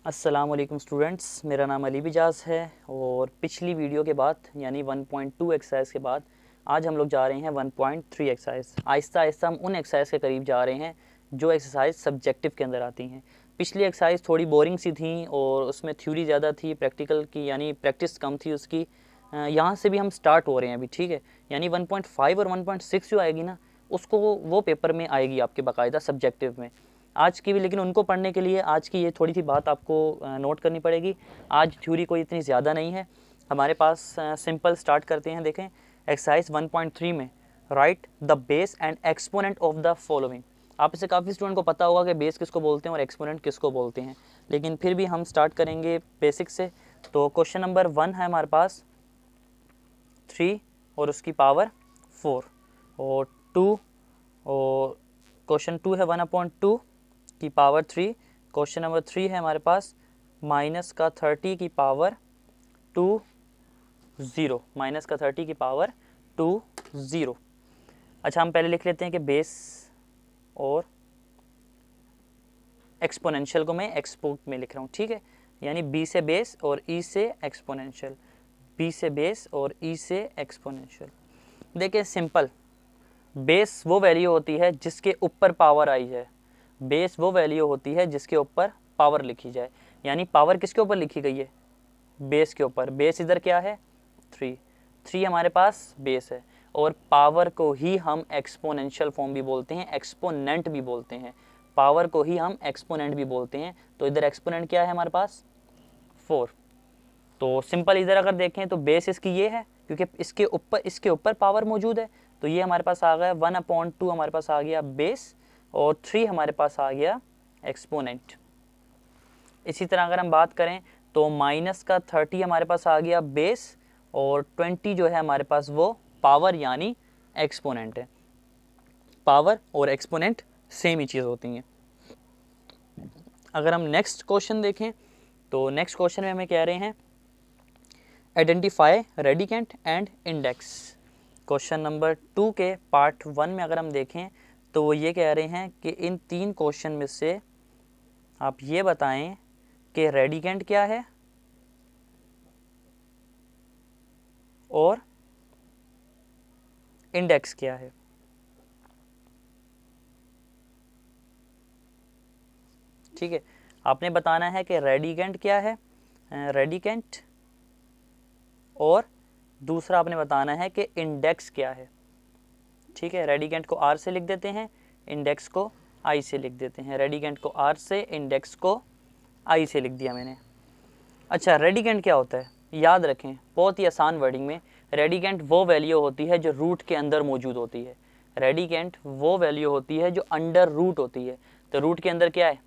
अस्सलाम वालेकुम स्टूडेंट्स, मेरा नाम अली बिजाज है और पिछली वीडियो के बाद यानी 1.2 एक्सरसाइज के बाद आज हम लोग जा रहे हैं 1.3 एक्सरसाइज। आहिस्ता आहिस्ता हम उन एक्सरसाइज के करीब जा रहे हैं जो एक्सरसाइज सब्जेक्टिव के अंदर आती हैं। पिछली एक्सरसाइज थोड़ी बोरिंग सी थी और उसमें थ्योरी ज़्यादा थी, प्रैक्टिकल की यानी प्रैक्टिस कम थी उसकी। यहाँ से भी हम स्टार्ट हो रहे हैं अभी, ठीक है। यानी 1.5 और 1.6 जो आएगी ना, उसको वो पेपर में आएगी आपके बाकायदा सब्जेक्टिव में आज की भी। लेकिन उनको पढ़ने के लिए आज की ये थोड़ी सी बात आपको नोट करनी पड़ेगी। आज थ्योरी कोई इतनी ज़्यादा नहीं है हमारे पास। सिंपल स्टार्ट करते हैं। देखें एक्सरसाइज 1.3 में right the base and exponent of the following. आप इसे काफ़ी स्टूडेंट को पता होगा कि बेस किसको बोलते हैं और एक्सपोनेंट किसको बोलते हैं, लेकिन फिर भी हम स्टार्ट करेंगे बेसिक से। तो क्वेश्चन नंबर 1 है हमारे पास 3 और उसकी पावर 4 और 2, और क्वेश्चन 2 है 1/2 की पावर 3। क्वेश्चन नंबर 3 है हमारे पास माइनस का 30 की पावर 2 0, माइनस का 30 की पावर 2 0। अच्छा, हम पहले लिख लेते हैं कि बेस और एक्सपोनेंशियल को मैं एक्सपोर्ट में लिख रहा हूँ, ठीक है। यानी बी से बेस और ई से एक्सपोनेंशियल, बी से बेस और ई से एक्सपोनेंशियल। देखिए सिंपल, बेस वो वैल्यू होती है जिसके ऊपर पावर आई है। बेस वो वैल्यू होती है जिसके ऊपर पावर लिखी जाए। यानी पावर किसके ऊपर लिखी गई है? बेस के ऊपर। बेस इधर क्या है? 3 हमारे पास बेस है। और पावर को ही हम एक्सपोनेंशियल फॉर्म भी बोलते हैं, एक्सपोनेंट भी बोलते हैं। पावर को ही हम एक्सपोनेंट भी बोलते हैं। तो इधर एक्सपोनेंट क्या है हमारे पास? 4। तो सिंपल इधर अगर देखें तो बेस इसकी ये है क्योंकि इसके ऊपर पावर मौजूद है। तो ये हमारे पास आ गया 1/2 हमारे पास आ गया बेस और 3 हमारे पास आ गया एक्सपोनेंट। इसी तरह अगर हम बात करें तो माइनस का 30 हमारे पास आ गया बेस और 20 जो है हमारे पास वो पावर यानी एक्सपोनेंट है। पावर और एक्सपोनेंट सेम ही चीज़ होती हैं। अगर हम नेक्स्ट क्वेश्चन देखें तो नेक्स्ट क्वेश्चन में हमें कह रहे हैं identify radicand and index. Question number 2 के पार्ट 1 में अगर हम देखें तो वो ये कह रहे हैं कि इन 3 क्वेश्चन में से आप ये बताएं कि रेडिकेंट क्या है और इंडेक्स क्या है। ठीक है, आपने बताना है कि रेडिकेंट क्या है, रेडिकेंट, और दूसरा आपने बताना है कि इंडेक्स क्या है। ठीक है, रेडिकेंट को आर से लिख देते हैं, इंडेक्स को आई से लिख देते हैं। रेडिकेंट को आर से, इंडेक्स को आई से लिख दिया मैंने। अच्छा, रेडिकेंट क्या होता है? याद रखें, बहुत ही आसान वर्डिंग में, रेडिकेंट वो वैल्यू होती है जो रूट के अंदर मौजूद होती है। रेडिकेंट वो वैल्यू होती है जो अंडर रूट होती है। तो रूट के अंदर क्या है?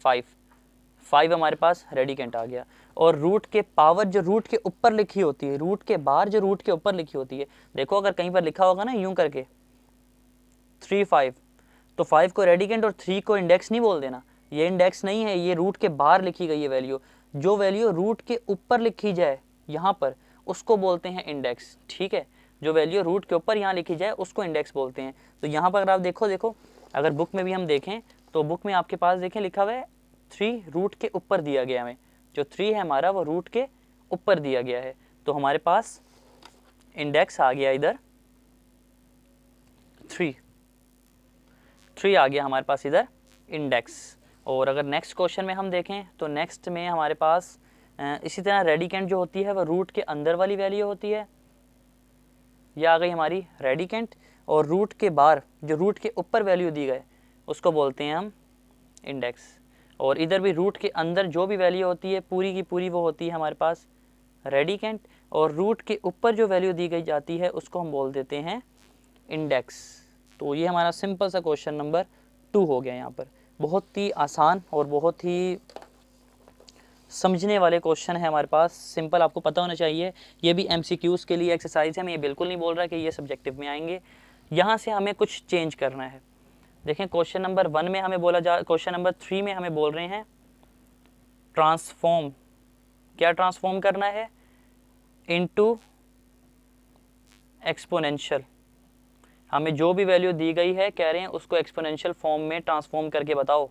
5 हमारे पास रेडिकेंट आ गया। और रूट के पावर जो रूट के ऊपर लिखी होती है, रूट के बाहर जो रूट के ऊपर लिखी होती है, देखो अगर कहीं पर लिखा होगा ना यूं करके 3 5, तो 5 को रेडिकेंट और 3 को इंडेक्स नहीं बोल देना। ये इंडेक्स नहीं है, ये रूट के बाहर लिखी गई है वैल्यू। जो वैल्यू रूट के ऊपर लिखी जाए यहाँ पर, उसको बोलते हैं इंडेक्स। ठीक है, जो वैल्यू रूट के ऊपर यहाँ लिखी जाए उसको इंडेक्स बोलते हैं। तो यहाँ पर अगर आप देखो अगर बुक में भी हम देखें तो बुक में आपके पास देखें लिखा हुआ है 3 रूट के ऊपर दिया गया है। जो 3 है हमारा वो रूट के ऊपर दिया गया है। तो हमारे पास इंडेक्स आ गया इधर 3 आ गया हमारे पास इधर इंडेक्स। और अगर नेक्स्ट क्वेश्चन में हम देखें तो नेक्स्ट में हमारे पास इसी तरह रेडिकेंट जो होती है वह रूट के अंदर वाली वैल्यू होती है। यह आ गई हमारी रेडिकेंट। और रूट के बाहर जो रूट के ऊपर वैल्यू दी गए उसको बोलते हैं हम इंडेक्स। और इधर भी रूट के अंदर जो भी वैल्यू होती है पूरी की पूरी वो होती है हमारे पास रेडिकेंट। और रूट के ऊपर जो वैल्यू दी गई जाती है उसको हम बोल देते हैं इंडेक्स। तो ये हमारा सिंपल सा क्वेश्चन नंबर 2 हो गया। यहाँ पर बहुत ही आसान और बहुत ही समझने वाले क्वेश्चन है हमारे पास, सिंपल, आपको पता होना चाहिए। ये भी MCQs के लिए एक्सरसाइज है, मैं ये बिल्कुल नहीं बोल रहा कि ये सब्जेक्टिव में आएंगे। यहाँ से हमें कुछ चेंज करना है। देखें क्वेश्चन नंबर 1 में हमें बोला जा, क्वेश्चन नंबर 3 में हमें बोल रहे हैं ट्रांसफॉर्म। क्या ट्रांसफॉर्म करना है? Into exponential. हमें जो भी वैल्यू दी गई है कह रहे हैं उसको एक्सपोनेंशियल फॉर्म में ट्रांसफॉर्म करके बताओ।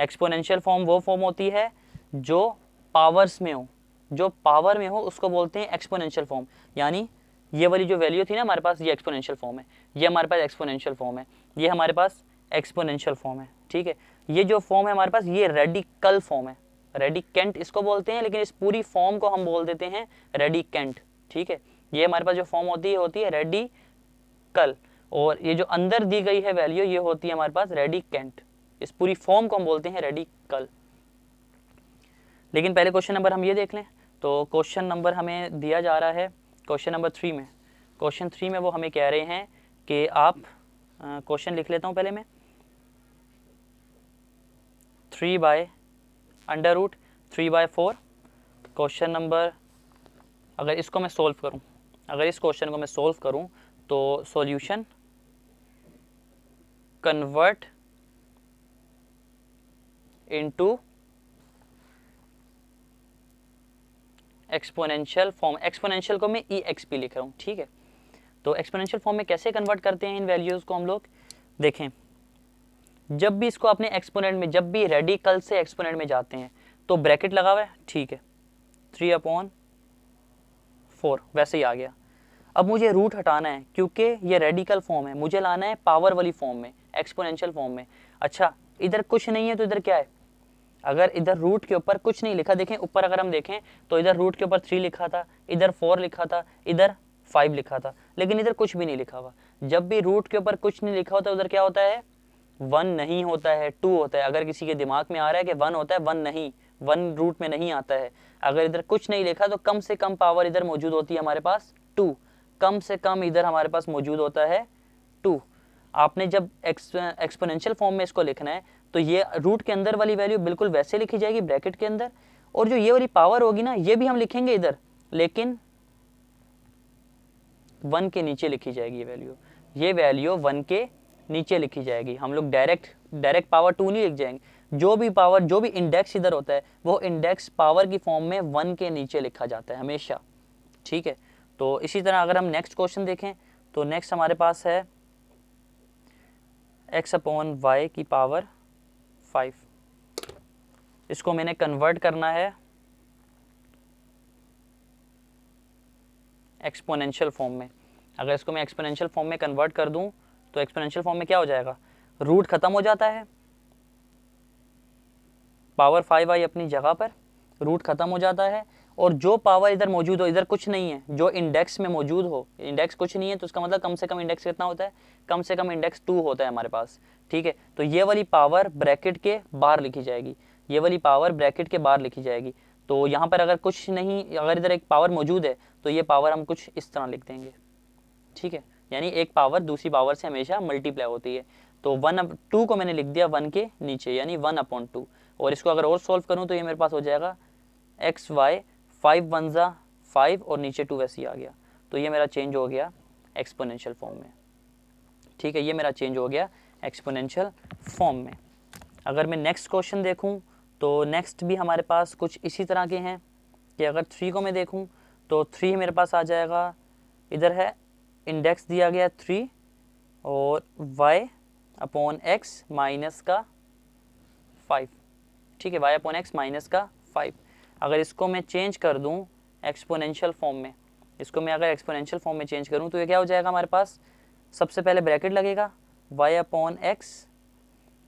एक्सपोनेंशियल फॉर्म वो फॉर्म होती है जो पावर्स में हो, जो पावर में हो उसको बोलते हैं एक्सपोनेंशियल फॉर्म। यानी ये वाली जो वैल्यू थी ना हमारे पास, ये एक्सपोनेंशियल फॉर्म है, ये हमारे पास एक्सपोनेंशियल फॉर्म है, ये हमारे पास एक्सपोनेंशियल फॉर्म है। ठीक है, ये जो फॉर्म है हमारे पास ये रेडिकल फॉर्म है, रेडिकेंट इसको बोलते हैं, लेकिन इस पूरी फॉर्म को हम बोल देते हैं रेडिकेंट। ठीक है, ये हमारे पास जो फॉर्म होती है रेडिकल, और ये जो अंदर दी गई है वैल्यू ये होती है हमारे पास रेडिकेंट। इस पूरी फॉर्म को हम बोलते हैं रेडिकल। लेकिन पहले क्वेश्चन नंबर हम ये देख लें। तो क्वेश्चन नंबर हमें दिया जा रहा है क्वेश्चन नंबर 3 में। क्वेश्चन 3 में वो हमें कह रहे हैं कि आप क्वेश्चन लिख लेता हूँ पहले मैं, 3/√3/4 क्वेश्चन नंबर, अगर इसको मैं सोल्व करूँ, अगर इस क्वेश्चन को मैं सोल्व करूँ तो solution convert into exponential form. Exponential को मैं EXP लिख रहा हूँ। ठीक है, तो एक्सपोनेंशियल फॉर्म में कैसे कन्वर्ट करते हैं इन वैल्यूज़ को हम लोग, देखें जब भी इसको अपने एक्सपोनेंट में, जब भी रेडिकल से एक्सपोनेंट में जाते हैं तो ब्रैकेट लगा हुआ है, ठीक है, 3/4 वैसे ही आ गया। अब मुझे रूट हटाना है क्योंकि ये रेडिकल फॉर्म है, मुझे लाना है पावर वाली फॉर्म में, एक्सपोनेंशियल फॉर्म में। अच्छा, इधर कुछ नहीं है तो इधर क्या है, अगर इधर रूट के ऊपर कुछ नहीं लिखा, देखें ऊपर अगर हम देखें तो इधर रूट के ऊपर 3 लिखा था, इधर 4 लिखा था, इधर 5 लिखा था, लेकिन इधर कुछ भी नहीं लिखा हुआ। जब भी रूट के ऊपर कुछ नहीं लिखा होता उधर क्या होता है, 1 नहीं होता है, 2 होता है। अगर किसी के दिमाग में आ रहा है कि 1 होता है, 1 नहीं, 1 रूट में नहीं आता है। अगर इधर कुछ नहीं लिखा तो कम से कम पावर इधर मौजूद होती है हमारे पास 2, कम से कम इधर हमारे पास मौजूद होता है 2। आपने जब एक्सपोनेंशियल फॉर्म में इसको लिखना है तो ये रूट के अंदर वाली वैल्यू बिल्कुल वैसे लिखी जाएगी ब्रैकेट के अंदर, और जो ये वाली पावर होगी ना ये भी हम लिखेंगे इधर, लेकिन 1 के नीचे लिखी जाएगी ये वैल्यू, ये वैल्यू 1 के नीचे लिखी जाएगी। हम लोग डायरेक्ट पावर 2 नहीं लिख जाएंगे, जो भी पावर, जो भी इंडेक्स इधर होता है वो इंडेक्स पावर की फॉर्म में 1 के नीचे लिखा जाता है हमेशा। ठीक है, तो इसी तरह अगर हम नेक्स्ट क्वेश्चन देखें तो नेक्स्ट हमारे पास है x/y की पावर 5। इसको मैंने कन्वर्ट करना है एक्सपोनेंशियल फॉर्म में। अगर इसको मैं एक्सपोनेंशियल फॉर्म में कन्वर्ट कर दूं तो एक्सपोनेंशियल फॉर्म में क्या हो जाएगा, रूट खत्म हो जाता है, पावर 5i अपनी जगह पर, रूट खत्म हो जाता है, और जो पावर इधर मौजूद हो, इधर कुछ नहीं है, जो इंडेक्स में मौजूद हो, इंडेक्स कुछ नहीं है तो उसका मतलब कम से कम इंडेक्स कितना होता है, कम से कम इंडेक्स 2 होता है हमारे पास। ठीक है, तो ये वाली पावर ब्रैकेट के बाहर लिखी जाएगी, ये वाली पावर ब्रैकेट के बाहर लिखी जाएगी। तो यहाँ पर अगर कुछ नहीं, अगर इधर एक पावर मौजूद है तो ये पावर हम कुछ इस तरह लिख देंगे। ठीक है, यानी एक पावर दूसरी पावर से हमेशा मल्टीप्लाई होती है। तो 1/2 को मैंने लिख दिया 1 के नीचे, यानी 1/2, और इसको अगर और सॉल्व करूँ तो ये मेरे पास हो जाएगा xy 5 1 जा 5 और नीचे 2 वैसे ही आ गया। तो ये मेरा चेंज हो गया एक्सपोनेंशियल फॉर्म में। ठीक है, ये मेरा चेंज हो गया एक्सपोनेंशियल फॉर्म में। अगर मैं नेक्स्ट क्वेश्चन देखूं तो नेक्स्ट भी हमारे पास कुछ इसी तरह के हैं कि अगर 3 को मैं देखूं तो 3 मेरे पास आ जाएगा, इधर है इंडेक्स दिया गया 3 और y/x माइनस का 5। ठीक है, y/x माइनस का 5। अगर इसको मैं चेंज कर दूं एक्सपोनेंशियल फॉर्म में, इसको मैं अगर एक्सपोनेंशियल फॉर्म में चेंज करूं तो ये क्या हो जाएगा हमारे पास, सबसे पहले ब्रैकेट लगेगा, y/x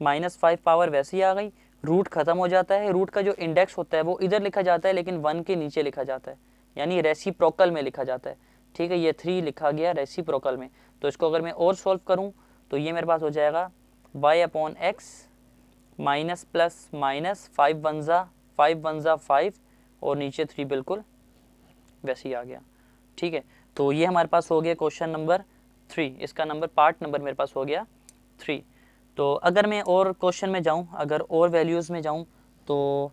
माइनस 5 पावर वैसे ही आ गई, रूट खत्म हो जाता है, रूट का जो इंडेक्स होता है वो इधर लिखा जाता है लेकिन 1 के नीचे लिखा जाता है, यानी रेसिप्रोकल में लिखा जाता है। ठीक है, ये 3 लिखा गया रेसिप्रोकल में। तो इसको अगर मैं और सॉल्व करूं तो ये मेरे पास हो जाएगा y/x माइनस प्लस माइनस 5 1 जा 5 और नीचे 3 बिल्कुल वैसे ही आ गया। ठीक है, तो ये हमारे पास हो गया क्वेश्चन नंबर 3, इसका नंबर पार्ट नंबर मेरे पास हो गया 3। तो अगर मैं और क्वेश्चन में जाऊं, अगर और वैल्यूज़ में जाऊं तो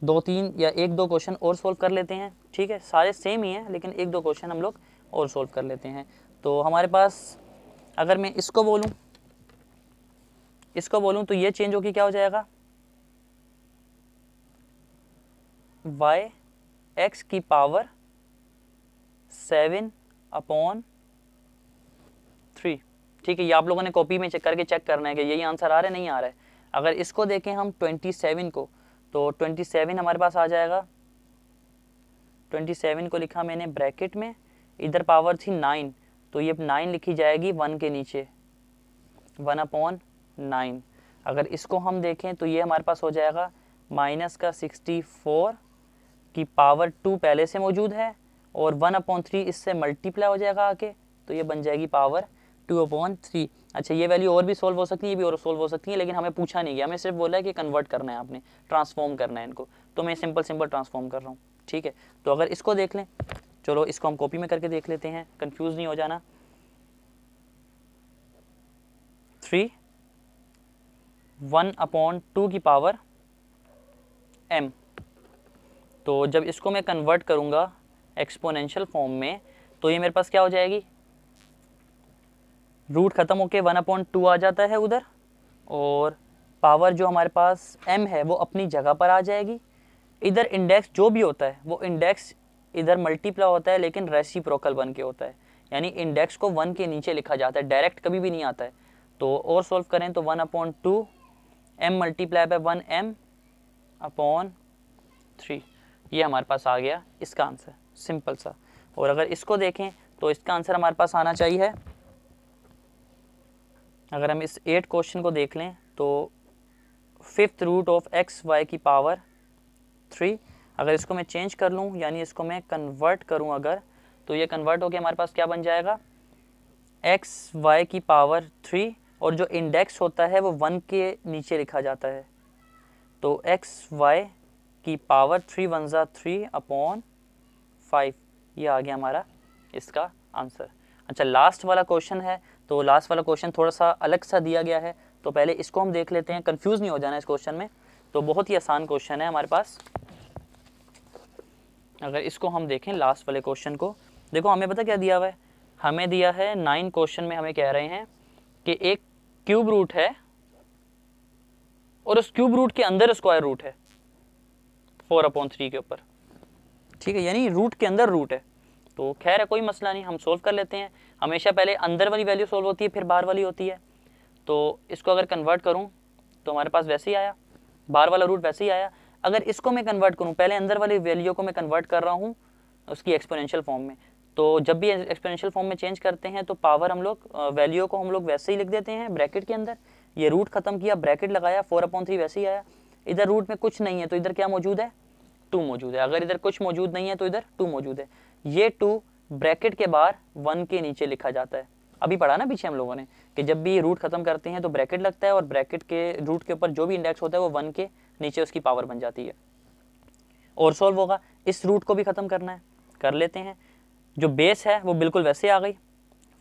2-3 या 1-2 क्वेश्चन और सोल्व कर लेते हैं। ठीक है, सारे सेम ही हैं लेकिन 1-2 क्वेश्चन हम लोग और सोल्व कर लेते हैं। तो हमारे पास अगर मैं इसको बोलूं तो ये चेंज होकर क्या हो जाएगा, y/x की पावर 7/3। ठीक है, ये आप लोगों ने कॉपी में चेक करके चेक करना है कि यही आंसर आ रहा है नहीं आ रहा है। अगर इसको देखें हम 27 को, तो 27 हमारे पास आ जाएगा, 27 को लिखा मैंने ब्रैकेट में, इधर पावर थी 9, तो ये 9 लिखी जाएगी 1 के नीचे, 1/9। अगर इसको हम देखें तो ये हमारे पास हो जाएगा माइनस का 64 की पावर 2 पहले से मौजूद है, और 1/3 इससे मल्टीप्लाई हो जाएगा आके, तो ये बन जाएगी पावर 2/3। अच्छा, ये वैल्यू और भी सोल्व हो सकती है, ये भी और सोल्व हो सकती है, लेकिन हमें पूछा नहीं गया, हमें सिर्फ बोला है कि कन्वर्ट करना है आपने, ट्रांसफॉर्म करना है इनको, तो मैं सिंपल ट्रांसफॉर्म कर रहा हूँ। ठीक है, तो अगर इसको देख लें, चलो इसको हम कॉपी में करके देख लेते हैं, कंफ्यूज नहीं हो जाना। 3 1/2 की पावर m, तो जब इसको मैं कन्वर्ट करूंगा एक्सपोनेंशियल फॉर्म में, तो ये मेरे पास क्या हो जाएगी, रूट खत्म होके 1/2 आ जाता है उधर, और पावर जो हमारे पास m है वो अपनी जगह पर आ जाएगी। इधर इंडेक्स जो भी होता है वो इंडेक्स इधर मल्टीप्लाई होता है, लेकिन रेसिप्रोकल बन के होता है, यानी इंडेक्स को 1 के नीचे लिखा जाता है, डायरेक्ट कभी भी नहीं आता है। तो और सॉल्व करें तो 1/2 m मल्टीप्लाई बाय 1m/3, ये हमारे पास आ गया इसका आंसर, सिंपल सा। और अगर इसको देखें तो इसका आंसर हमारे पास आना चाहिए, अगर हम इस 8 क्वेश्चन को देख लें तो 5th रूट ऑफ xy की पावर 3, अगर इसको मैं चेंज कर लूँ, यानी इसको मैं कन्वर्ट करूँ अगर, तो ये कन्वर्ट होके हमारे पास क्या बन जाएगा, xy की पावर 3, और जो इंडेक्स होता है वो 1 के नीचे लिखा जाता है, तो xy की पावर 3 1 ज़ा 3/5, ये आ गया हमारा इसका आंसर। अच्छा, लास्ट वाला क्वेश्चन है, तो लास्ट वाला क्वेश्चन थोड़ा सा अलग सा दिया गया है, तो पहले इसको हम देख लेते हैं, कंफ्यूज नहीं हो जाना इस क्वेश्चन में। तो बहुत ही आसान क्वेश्चन है हमारे पास। अगर इसको हम देखें लास्ट वाले क्वेश्चन को, देखो हमें पता क्या दिया हुआ है, हमें दिया है 9 क्वेश्चन में हमें कह रहे हैं कि एक क्यूब रूट है और उस क्यूब रूट के अंदर स्क्वायर रूट है 4/3 के ऊपर। ठीक है, यानी रूट के अंदर रूट है। तो खैर है, कोई मसला नहीं, हम सोल्व कर लेते हैं। हमेशा पहले अंदर वाली वैल्यू सोल्व होती है, फिर बाहर वाली होती है। तो इसको अगर कन्वर्ट करूं तो हमारे पास वैसे ही आया, बाहर वाला रूट वैसे ही आया। अगर इसको मैं कन्वर्ट करूं, पहले अंदर वाली वैल्यू को मैं कन्वर्ट कर रहा हूं उसकी एक्सपोनेंशियल फॉर्म में, तो जब भी एक्सपोनेंशियल फॉर्म में चेंज करते हैं तो पावर हम लोग वैल्यू को हम लोग वैसे ही लिख देते हैं ब्रैकेट के अंदर। ये रूट खत्म किया, ब्रैकेट लगाया, 4/3 वैसे ही आया। इधर रूट में कुछ नहीं है तो इधर क्या मौजूद है, 2 मौजूद है। अगर इधर कुछ मौजूद नहीं है तो इधर 2 मौजूद है। ये 2 ब्रैकेट के बाहर 1 के नीचे लिखा जाता है। अभी पढ़ा ना पीछे हम लोगों ने कि जब भी रूट खत्म करते हैं तो ब्रैकेट लगता है, और ब्रैकेट के रूट के ऊपर जो भी इंडेक्स होता है वो 1 के नीचे उसकी पावर बन जाती है। और सॉल्व होगा, इस रूट को भी खत्म करना है, कर लेते हैं। जो बेस है वो बिल्कुल वैसे आ गई,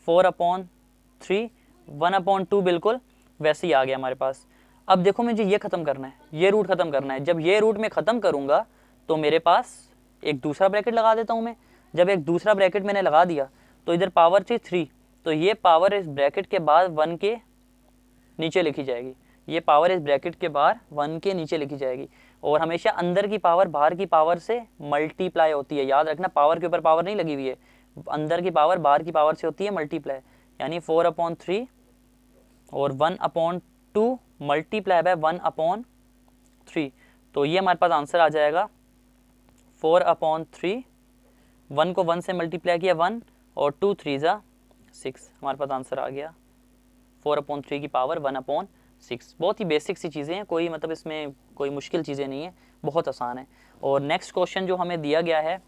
4/3, 1/2 बिल्कुल वैसे ही आ गया हमारे पास। अब देखो मुझे ये खत्म करना है, ये रूट खत्म करना है। जब ये रूट में खत्म करूंगा तो मेरे पास एक दूसरा ब्रैकेट लगा देता हूं मैं। जब एक दूसरा ब्रैकेट मैंने लगा दिया तो इधर पावर थी 3, तो ये पावर इस ब्रैकेट के बाद 1 के नीचे लिखी जाएगी। ये पावर इस ब्रैकेट के बाहर 1 के नीचे लिखी जाएगी। और हमेशा अंदर की पावर बाहर की पावर से मल्टीप्लाई होती है, याद रखना, पावर के ऊपर पावर नहीं लगी हुई है, अंदर की पावर बाहर की पावर से होती है मल्टीप्लाई। यानी 4/3 और 1/2 मल्टीप्लाई बाय 1/3, तो ये हमारे पास आंसर आ जाएगा 4/3। 1 को 1 से मल्टीप्लाई किया 1, और 2 3 ज़ा 6, हमारे पास आंसर आ गया 4/3 की पावर 1/6। बहुत ही बेसिक सी चीज़ें हैं, कोई मतलब इसमें कोई मुश्किल चीज़ें नहीं है, बहुत आसान है। और नेक्स्ट क्वेश्चन जो हमें दिया गया है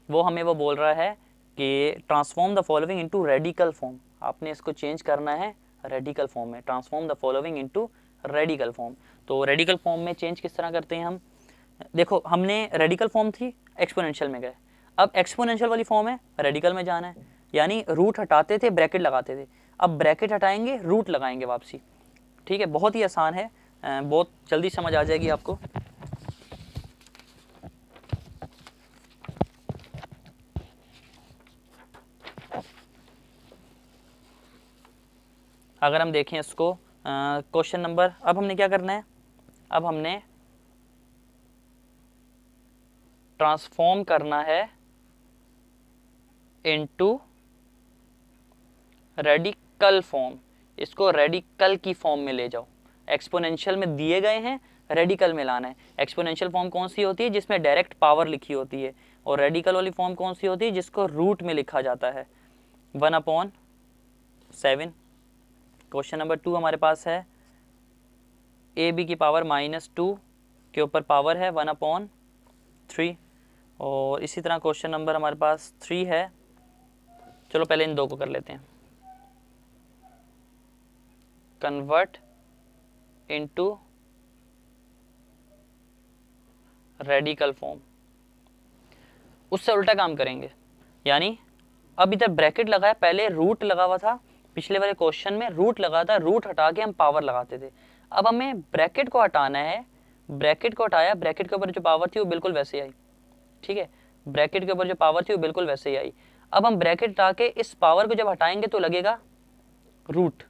वो हमें वो बोल रहा है कि transform the following into radical form. आपने इसको चेंज करना है रेडिकल फॉर्म में, transform the following into radical form. तो रेडिकल फॉर्म में चेंज किस तरह करते हैं हम, देखो हमने रेडिकल फॉर्म थी, एक्सपोनेंशियल में गए, अब एक्सपोनेंशियल वाली फॉर्म है, रेडिकल में जाना है। यानी रूट हटाते थे, ब्रैकेट लगाते थे, अब ब्रैकेट हटाएंगे, रूट लगाएंगे वापसी। ठीक है, बहुत ही आसान है, बहुत जल्दी समझ आ जाएगी आपको। अगर हम देखें इसको, क्वेश्चन नंबर, अब हमने क्या करना है, अब हमने ट्रांसफॉर्म करना है इनटू रेडिकल फॉर्म। इसको रेडिकल की फॉर्म में ले जाओ, एक्सपोनेंशियल में दिए गए हैं, रेडिकल में लाना है। एक्सपोनेंशियल फॉर्म कौन सी होती है, जिसमें डायरेक्ट पावर लिखी होती है, और रेडिकल वाली फॉर्म कौन सी होती है, जिसको रूट में लिखा जाता है, 1/7। क्वेश्चन नंबर 2 हमारे पास है ab की पावर -2 के ऊपर पावर है 1/3। और इसी तरह क्वेश्चन नंबर हमारे पास 3 है। चलो पहले इन दो को कर लेते हैं। कन्वर्ट इनटू रेडिकल फॉर्म, उससे उल्टा काम करेंगे। यानी अब इधर ब्रैकेट लगाया, पहले रूट लगा हुआ था, पिछले वाले क्वेश्चन में रूट लगा था, रूट हटा के हम पावर लगाते थे। अब हमें ब्रैकेट को हटाना है, ब्रैकेट को हटाया, ब्रैकेट के ऊपर जो पावर थी वो बिल्कुल वैसे आई। ठीक है, ब्रैकेट के ऊपर जो पावर थी वो बिल्कुल वैसे ही आई। अब हम ब्रैकेट हटा के इस पावर को जब हटाएंगे तो लगेगा रूट,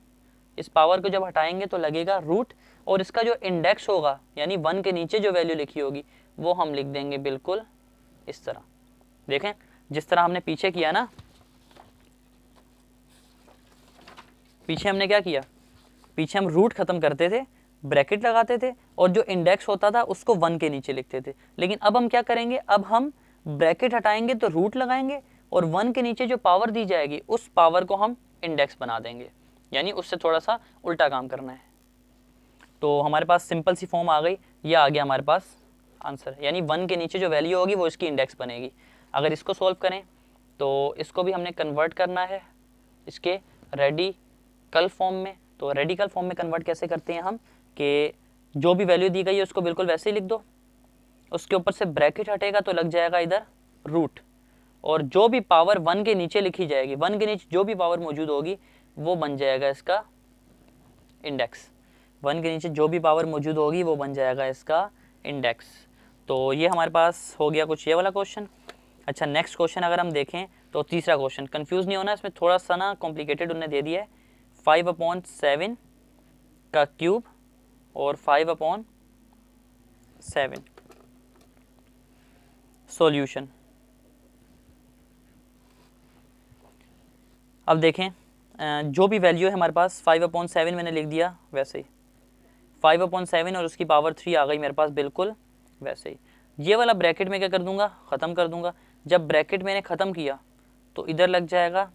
इस पावर को जब हटाएंगे तो लगेगा रूट, और इसका जो इंडेक्स होगा यानी 1 के नीचे जो वैल्यू लिखी होगी वो हम लिख देंगे बिल्कुल इस तरह। देखें जिस तरह हमने पीछे किया ना, पीछे हमने क्या किया, पीछे हम रूट खत्म करते थे, ब्रैकेट लगाते थे, और जो इंडेक्स होता था उसको 1 के नीचे लिखते थे। लेकिन अब हम क्या करेंगे, अब हम ब्रैकेट हटाएंगे तो रूट लगाएंगे, और 1 के नीचे जो पावर दी जाएगी उस पावर को हम इंडेक्स बना देंगे, यानी उससे थोड़ा सा उल्टा काम करना है। तो हमारे पास सिंपल सी फॉर्म आ गई, ये आ गया हमारे पास आंसर, यानी 1 के नीचे जो वैल्यू होगी वो इसकी इंडेक्स बनेगी। अगर इसको सॉल्व करें तो इसको भी हमने कन्वर्ट करना है इसके रेडिकल फॉर्म में। तो रेडिकल फॉर्म में कन्वर्ट कैसे करते हैं हम, कि जो भी वैल्यू दी गई है उसको बिल्कुल वैसे ही लिख दो, उसके ऊपर से ब्रैकेट हटेगा तो लग जाएगा इधर रूट, और जो भी पावर 1 के नीचे लिखी जाएगी, 1 के नीचे जो भी पावर मौजूद होगी वो बन जाएगा इसका इंडेक्स। 1 के नीचे जो भी पावर मौजूद होगी वो बन जाएगा इसका इंडेक्स। तो ये हमारे पास हो गया कुछ ये वाला क्वेश्चन। अच्छा, नेक्स्ट क्वेश्चन अगर हम देखें तो तीसरा क्वेश्चन, कंफ्यूज नहीं होना, इसमें थोड़ा सा ना कॉम्प्लिकेटेड उन्होंने दे दिया है। 5/7 का क्यूब और 5/7 सॉल्यूशन। अब देखें जो भी वैल्यू है हमारे पास 5/7 मैंने लिख दिया वैसे ही, 5/7 और उसकी पावर 3 आ गई मेरे पास बिल्कुल वैसे ही। ये वाला ब्रैकेट में क्या कर दूंगा, ख़त्म कर दूंगा। जब ब्रैकेट मैंने ख़त्म किया तो इधर लग जाएगा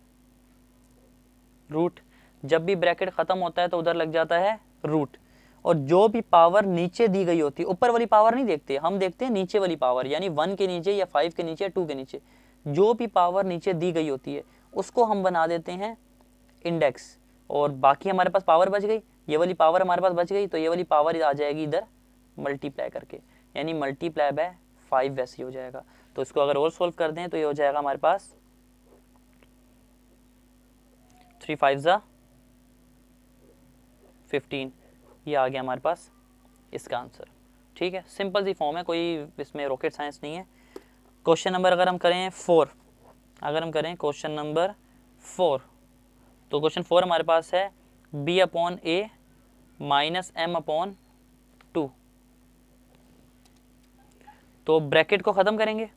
रूट, जब भी ब्रैकेट ख़त्म होता है तो उधर लग जाता है रूट, और जो भी पावर नीचे दी गई होती है, ऊपर वाली पावर नहीं देखते हम, देखते हैं नीचे वाली पावर, यानी 1 के नीचे या 5 के नीचे या 2 के नीचे जो भी पावर नीचे दी गई होती है उसको हम बना देते हैं इंडेक्स। और बाकी हमारे पास पावर बच गई, ये वाली पावर हमारे पास बच गई, तो ये वाली पावर आ जाएगी इधर मल्टीप्लाई करके, यानी मल्टीप्लाई बाय 5 वैसे ही हो जाएगा। तो इसको अगर और सोल्व कर दें तो ये हो जाएगा हमारे पास 3 5 ज़ा 15, ये आ गया हमारे पास इसका आंसर। ठीक है, सिंपल सी फॉर्म है, कोई इसमें रॉकेट साइंस नहीं है। क्वेश्चन नंबर अगर हम करें 4, अगर हम करें क्वेश्चन नंबर 4, तो क्वेश्चन 4 हमारे पास है b/a माइनस m/2। तो ब्रैकेट को ख़त्म करेंगे,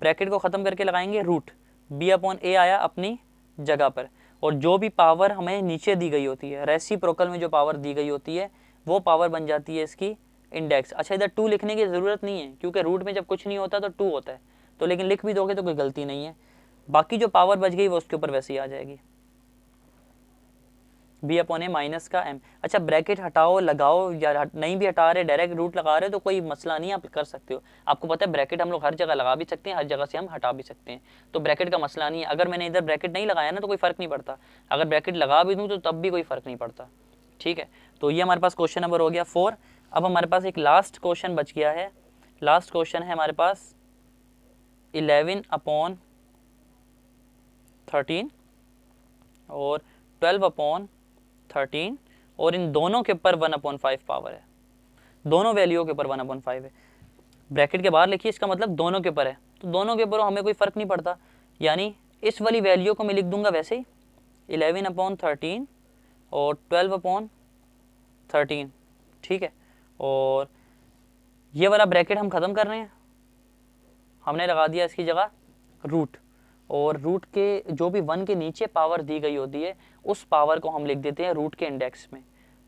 ब्रैकेट को ख़त्म करके लगाएंगे रूट, b/a आया अपनी जगह पर, और जो भी पावर हमें नीचे दी गई होती है, रेसिप्रोकल में जो पावर दी गई होती है वो पावर बन जाती है इसकी इंडेक्स। अच्छा, इधर 2 लिखने की ज़रूरत नहीं है क्योंकि रूट में जब कुछ नहीं होता तो 2 होता है, तो लेकिन लिख भी दोगे तो कोई गलती नहीं है, बाकी जो पावर बच गई वो उसके ऊपर वैसे ही आ जाएगी, b/a माइनस का m। अच्छा, ब्रैकेट हटाओ लगाओ या नहीं भी हटा रहे, डायरेक्ट रूट लगा रहे तो कोई मसला नहीं, आप कर सकते हो। आपको पता है ब्रैकेट हम लोग हर जगह लगा भी सकते हैं, हर जगह से हम हटा भी सकते हैं, तो ब्रैकेट का मसला नहीं है। अगर मैंने इधर ब्रैकेट नहीं लगाया ना तो कोई फ़र्क नहीं पड़ता, अगर ब्रैकेट लगा भी दूँ तो तब भी कोई फ़र्क नहीं पड़ता। ठीक है, तो ये हमारे पास क्वेश्चन नंबर हो गया 4। अब हमारे पास एक लास्ट क्वेश्चन बच गया है, लास्ट क्वेश्चन है हमारे पास 11/13 और 12/13, और इन दोनों के ऊपर 1/5 पावर है, दोनों वैल्यूओं के ऊपर 1/5 है। ब्रैकेट के बाहर लिखिए, इसका मतलब दोनों के ऊपर है, तो दोनों के ऊपर हमें कोई फ़र्क नहीं पड़ता, यानी इस वाली वैल्यू को मैं लिख दूंगा वैसे ही 11/13 और 12/13। ठीक है, और ये वाला ब्रैकेट हम ख़त्म कर रहे हैं, हमने लगा दिया इसकी जगह रूट, और रूट के जो भी 1 के नीचे पावर दी गई होती है उस पावर को हम लिख देते हैं रूट के इंडेक्स में।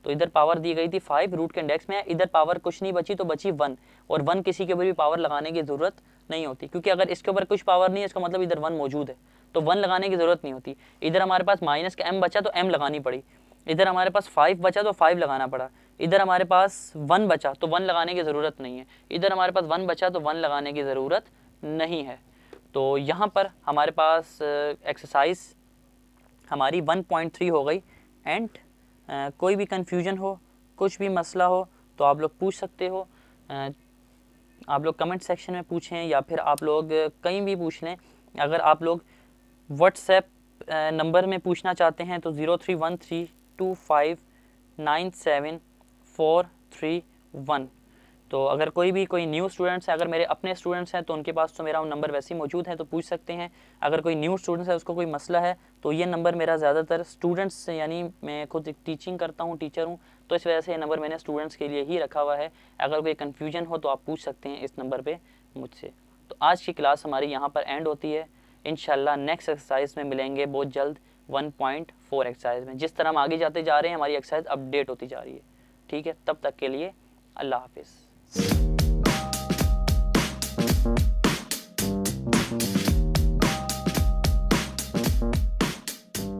तो इधर पावर दी गई थी 5, रूट के इंडेक्स में, इधर पावर कुछ नहीं बची तो बची 1, और 1 किसी के ऊपर भी पावर लगाने की ज़रूरत नहीं होती, क्योंकि अगर इसके ऊपर कुछ पावर नहीं है इसका मतलब इधर 1 मौजूद है, तो 1 लगाने की ज़रूरत नहीं होती। इधर हमारे पास माइनस का m बचा तो m लगानी पड़ी, इधर हमारे पास 5 बचा तो 5 लगाना पड़ा, इधर हमारे पास 1 बचा तो 1 लगाने की ज़रूरत नहीं है, इधर हमारे पास 1 बचा तो 1 लगाने की ज़रूरत नहीं है। तो यहाँ पर हमारे पास एक्सरसाइज हमारी 1.3 हो गई। एंड कोई भी कन्फ्यूजन हो, कुछ भी मसला हो तो आप लोग पूछ सकते हो, आप लोग कमेंट सेक्शन में पूछें या फिर आप लोग कहीं भी पूछ लें। अगर आप लोग व्हाट्सएप नंबर में पूछना चाहते हैं तो 031325974431। तो अगर कोई न्यू स्टूडेंट्स है, अगर मेरे अपने स्टूडेंट्स हैं तो उनके पास तो मेरा नंबर वैसे ही मौजूद है, तो पूछ सकते हैं। अगर कोई न्यू स्टूडेंट्स है उसको कोई मसला है तो ये नंबर मेरा ज़्यादातर स्टूडेंट्स, यानी मैं खुद टीचिंग करता हूँ, टीचर हूँ, तो इस वजह से ये नंबर मैंने स्टूडेंट्स के लिए ही रखा हुआ है। अगर कोई कन्फ्यूजन हो तो आप पूछ सकते हैं इस नंबर पर मुझसे। तो आज की क्लास हमारी यहाँ पर एंड होती है। इंशाल्लाह नेक्स्ट एक्सरसाइज में मिलेंगे बहुत जल्द 1.4 एक्सरसाइज में। जिस तरह हम आगे जाते जा रहे हैं हमारी एक्सरसाइज अपडेट होती जा रही है। ठीक है, तब तक के लिए अल्लाह हाफिज़।